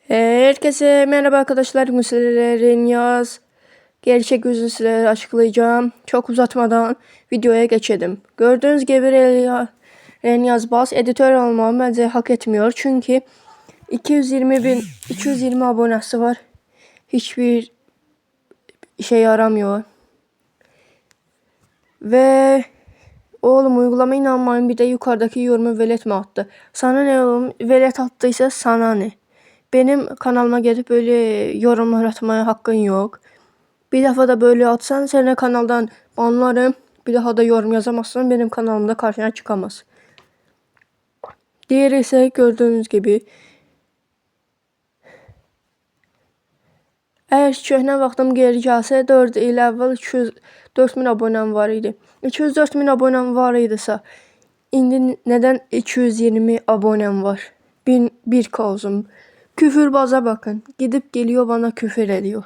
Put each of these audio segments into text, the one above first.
Herkese merhaba arkadaşlar. Müslülerin yaz. Gerçek yüzünü size açıklayacağım. Çok uzatmadan videoya geçelim. Gördüğünüz gibi Ren Yazbaz editör olmamı bence hak etmiyor. Çünkü 220 abonesi var. Hiçbir işe yaramıyor. Ve oğlum uygulama inanmayın, bir de yukarıdaki yorumu velet mi attı? Sana ne oğlum? Velet attıysa sana ne? Benim kanalıma gelip böyle yorumlar atmaya hakkın yok. Bir defa da böyle atsan seni kanaldan banlarım. Bir daha da yorum yazamazsan benim kanalımda karşına çıkamaz. Diğeri ise gördüğünüz gibi. Eğer köhnə vaxtım geri gəlsə 4 il əvvəl 204.000 abonəm var idi. 204.000 abonəm var idisə indi neden 220 abonem var? 1001 kaldım. Küfürbaza bakın. Gidip geliyor bana küfür ediyor.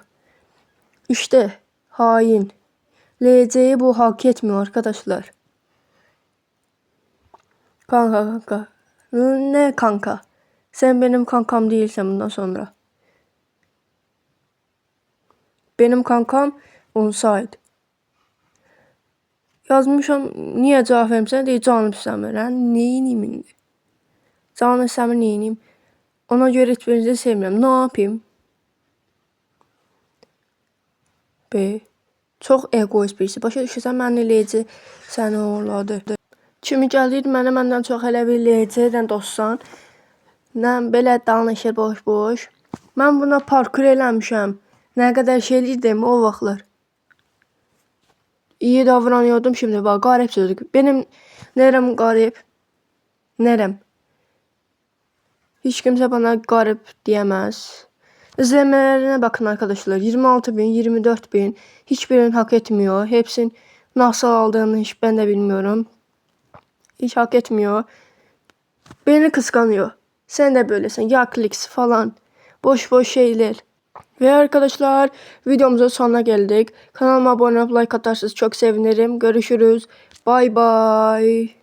İşte hain. LC'yi bu hak etmiyor arkadaşlar. Kanka. Ne kanka? Sen benim kankam değilsen bundan sonra. Benim kankam onsaydı. Yazmışam, niye cevap vermişsən? Deyir, canım istəmir. Neyiniyim indi? Canım istəmir, neyiniyim? Ona göre hiçbirinizi sevmirəm. Ne yapayım? Çox egoist birisi. Başa düşürsən, mən eləyəcək səni oğladı. Kimi gəlir mənə məndən çox elə bir eləyəcəkdən dostsan. Nə belə danışır boş. Mən buna parkur eləmişəm. Nə qədər şey eləyirdim o vaxtlar. İyi davranıyordum, şimdi bak garip sözlük. Benim nerem garip? Nerem? Hiç kimse bana garip diyemez. İzlemelerine bakın arkadaşlar. 26.000, 24.000. Hiçbirini hak etmiyor. Hepsinin nasıl aldığını hiç ben de bilmiyorum. Hiç hak etmiyor. Beni kıskanıyor. Sen de böylesin. Ya kliks falan. Boş şeyler. Ve arkadaşlar videomuzun sonuna geldik. Kanalıma abone olup like atarsanız çok sevinirim. Görüşürüz. Bye bye.